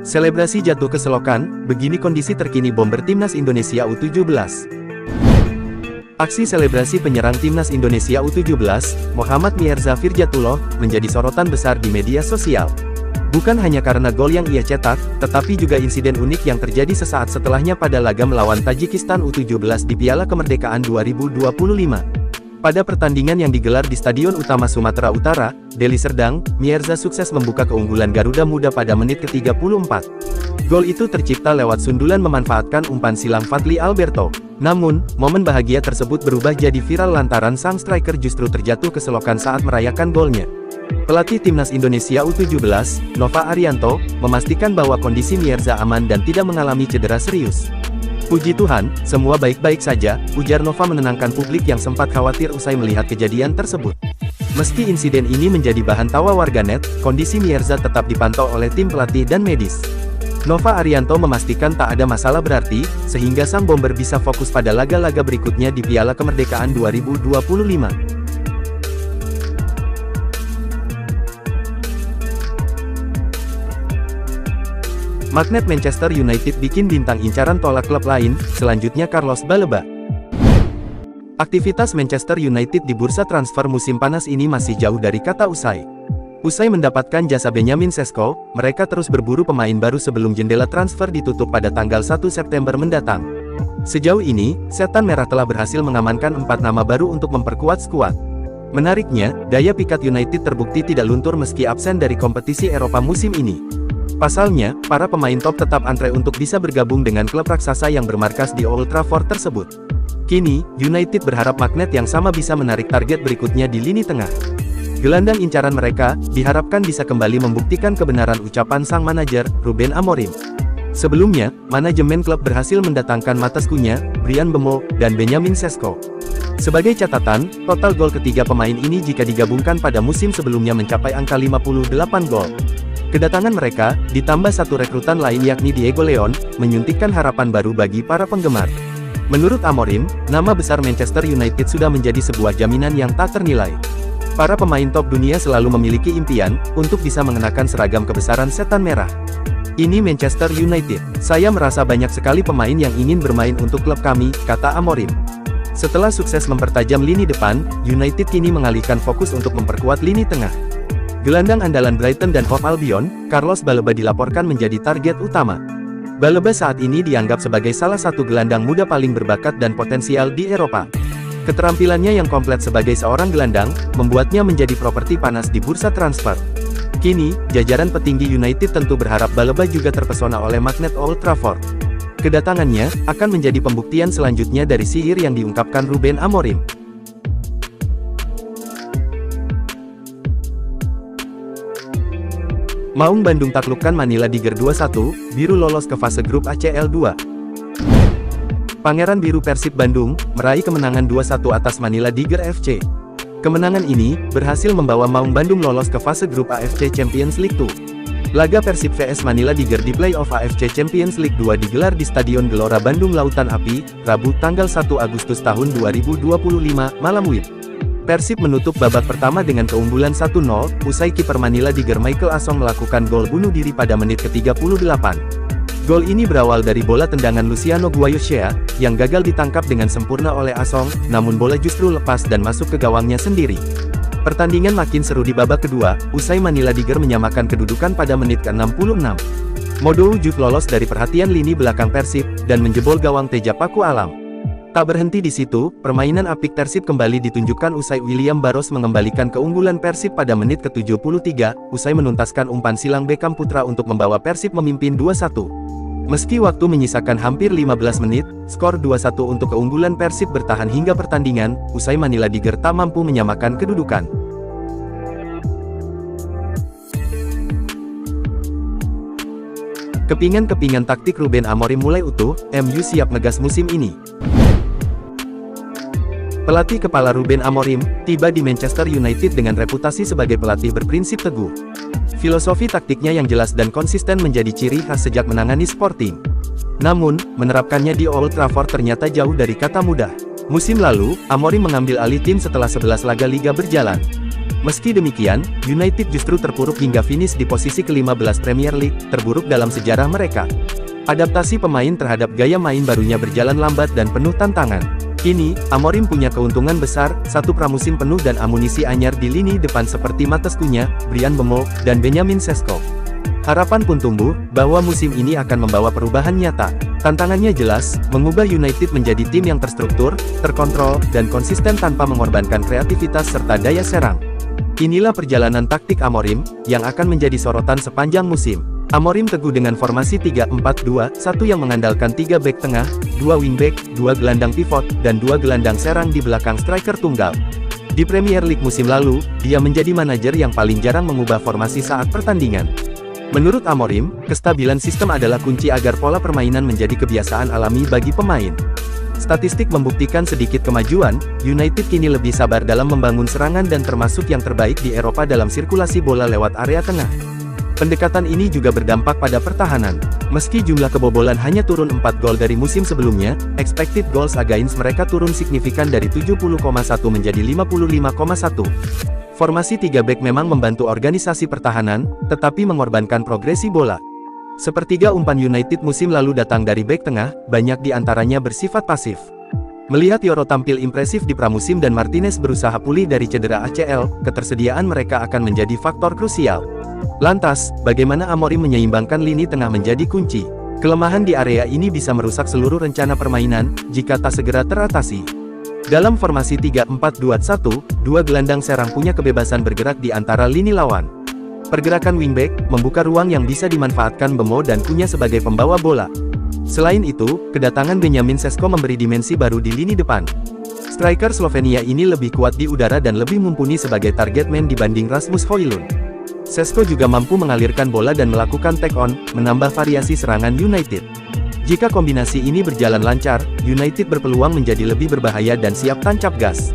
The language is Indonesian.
Selebrasi jatuh ke selokan, begini kondisi terkini bomber Timnas Indonesia U17. Aksi selebrasi penyerang Timnas Indonesia U17, Mohammad Mierza Firjatullah, menjadi sorotan besar di media sosial. Bukan hanya karena gol yang ia cetak, tetapi juga insiden unik yang terjadi sesaat setelahnya pada laga melawan Tajikistan U17 di Piala Kemerdekaan 2025. Pada pertandingan yang digelar di Stadion Utama Sumatera Utara, Deli Serdang, Mierza sukses membuka keunggulan Garuda Muda pada menit ke-34. Gol itu tercipta lewat sundulan memanfaatkan umpan silang Fadli Alberto. Namun, momen bahagia tersebut berubah jadi viral lantaran sang striker justru terjatuh ke selokan saat merayakan golnya. Pelatih Timnas Indonesia U17, Nova Arianto, memastikan bahwa kondisi Mierza aman dan tidak mengalami cedera serius. Puji Tuhan, semua baik-baik saja, ujar Nova menenangkan publik yang sempat khawatir usai melihat kejadian tersebut. Meski insiden ini menjadi bahan tawa warganet, kondisi Mierza tetap dipantau oleh tim pelatih dan medis. Nova Arianto memastikan tak ada masalah berarti, sehingga sang bomber bisa fokus pada laga-laga berikutnya di Piala Kemerdekaan 2025. Magnet Manchester United bikin bintang incaran tolak klub lain, selanjutnya Carlos Baleba. Aktivitas Manchester United di bursa transfer musim panas ini masih jauh dari kata usai. Usai mendapatkan jasa Benjamin Sesko, mereka terus berburu pemain baru sebelum jendela transfer ditutup pada tanggal 1 September mendatang. Sejauh ini, Setan Merah telah berhasil mengamankan 4 nama baru untuk memperkuat skuad. Menariknya, daya pikat United terbukti tidak luntur meski absen dari kompetisi Eropa musim ini. Pasalnya, para pemain top tetap antre untuk bisa bergabung dengan klub raksasa yang bermarkas di Old Trafford tersebut. Kini, United berharap magnet yang sama bisa menarik target berikutnya di lini tengah. Gelandang incaran mereka, diharapkan bisa kembali membuktikan kebenaran ucapan sang manajer, Ruben Amorim. Sebelumnya, manajemen klub berhasil mendatangkan Matheus Cunha, Bryan Mbeumo, dan Benjamin Sesko. Sebagai catatan, total gol ketiga pemain ini jika digabungkan pada musim sebelumnya mencapai angka 58 gol. Kedatangan mereka, ditambah satu rekrutan lain yakni Diego Leon, menyuntikkan harapan baru bagi para penggemar. Menurut Amorim, nama besar Manchester United sudah menjadi sebuah jaminan yang tak ternilai. Para pemain top dunia selalu memiliki impian, untuk bisa mengenakan seragam kebesaran Setan Merah. Ini Manchester United. Saya merasa banyak sekali pemain yang ingin bermain untuk klub kami, kata Amorim. Setelah sukses mempertajam lini depan, United kini mengalihkan fokus untuk memperkuat lini tengah. Gelandang andalan Brighton dan Hove Albion, Carlos Baleba dilaporkan menjadi target utama. Baleba saat ini dianggap sebagai salah satu gelandang muda paling berbakat dan potensial di Eropa. Keterampilannya yang komplit sebagai seorang gelandang, membuatnya menjadi properti panas di bursa transfer. Kini, jajaran petinggi United tentu berharap Baleba juga terpesona oleh magnet Old Trafford. Kedatangannya, akan menjadi pembuktian selanjutnya dari sihir yang diungkapkan Ruben Amorim. Maung Bandung taklukkan Manila Tiger 2-1, Biru lolos ke fase grup ACL 2. Pangeran Biru Persib Bandung, meraih kemenangan 2-1 atas Manila Tiger FC. Kemenangan ini, berhasil membawa Maung Bandung lolos ke fase grup AFC Champions League 2. Laga Persib vs Manila Tiger di playoff AFC Champions League 2 digelar di Stadion Gelora Bandung Lautan Api, Rabu tanggal 1 Agustus tahun 2025, malam WIB. Persib menutup babak pertama dengan keunggulan 1-0, usai kiper Manila Tiger Michael Asong melakukan gol bunuh diri pada menit ke-38. Gol ini berawal dari bola tendangan Luciano Guayoshea, yang gagal ditangkap dengan sempurna oleh Asong, namun bola justru lepas dan masuk ke gawangnya sendiri. Pertandingan makin seru di babak kedua, usai Manila Tiger menyamakan kedudukan pada menit ke-66. Modou Diouf lolos dari perhatian lini belakang Persib, dan menjebol gawang Teja Paku Alam. Tak berhenti di situ, permainan apik Persib kembali ditunjukkan usai William Barros mengembalikan keunggulan Persib pada menit ke-73, usai menuntaskan umpan silang Beckham Putra untuk membawa Persib memimpin 2-1. Meski waktu menyisakan hampir 15 menit, skor 2-1 untuk keunggulan Persib bertahan hingga pertandingan, usai Manila Tiger tak mampu menyamakan kedudukan. Kepingan-kepingan taktik Ruben Amorim mulai utuh, MU siap ngegas musim ini. Pelatih kepala Ruben Amorim, tiba di Manchester United dengan reputasi sebagai pelatih berprinsip teguh. Filosofi taktiknya yang jelas dan konsisten menjadi ciri khas sejak menangani Sporting. Namun, menerapkannya di Old Trafford ternyata jauh dari kata mudah. Musim lalu, Amorim mengambil alih tim setelah 11 laga liga berjalan. Meski demikian, United justru terpuruk hingga finish di posisi ke-15 Premier League, terburuk dalam sejarah mereka. Adaptasi pemain terhadap gaya main barunya berjalan lambat dan penuh tantangan. Kini, Amorim punya keuntungan besar, satu pramusim penuh dan amunisi anyar di lini depan seperti Matheus Cunha, Bryan Mbeumo, dan Benjamin Sesko. Harapan pun tumbuh, bahwa musim ini akan membawa perubahan nyata. Tantangannya jelas, mengubah United menjadi tim yang terstruktur, terkontrol, dan konsisten tanpa mengorbankan kreativitas serta daya serang. Inilah perjalanan taktik Amorim, yang akan menjadi sorotan sepanjang musim. Amorim teguh dengan formasi 3-4-2-1 yang mengandalkan 3 bek tengah, 2 wingback, 2 gelandang pivot, dan 2 gelandang serang di belakang striker tunggal. Di Premier League musim lalu, dia menjadi manajer yang paling jarang mengubah formasi saat pertandingan. Menurut Amorim, kestabilan sistem adalah kunci agar pola permainan menjadi kebiasaan alami bagi pemain. Statistik membuktikan sedikit kemajuan, United kini lebih sabar dalam membangun serangan dan termasuk yang terbaik di Eropa dalam sirkulasi bola lewat area tengah. Pendekatan ini juga berdampak pada pertahanan. Meski jumlah kebobolan hanya turun 4 gol dari musim sebelumnya, expected goals against mereka turun signifikan dari 70,1 menjadi 55,1. Formasi 3 bek memang membantu organisasi pertahanan, tetapi mengorbankan progresi bola. Sepertiga umpan United musim lalu datang dari bek tengah, banyak di antaranya bersifat pasif. Melihat Yoro tampil impresif di pramusim dan Martinez berusaha pulih dari cedera ACL, ketersediaan mereka akan menjadi faktor krusial. Lantas, bagaimana Amorim menyeimbangkan lini tengah menjadi kunci? Kelemahan di area ini bisa merusak seluruh rencana permainan, jika tak segera teratasi. Dalam formasi 3-4-2-1, 2 gelandang serang punya kebebasan bergerak di antara lini lawan. Pergerakan wingback, membuka ruang yang bisa dimanfaatkan Mbeumo dan Cunha sebagai pembawa bola. Selain itu, kedatangan Benjamin Sesko memberi dimensi baru di lini depan. Striker Slovenia ini lebih kuat di udara dan lebih mumpuni sebagai target man dibanding Rasmus Højlund. Sesko juga mampu mengalirkan bola dan melakukan take-on, menambah variasi serangan United. Jika kombinasi ini berjalan lancar, United berpeluang menjadi lebih berbahaya dan siap tancap gas.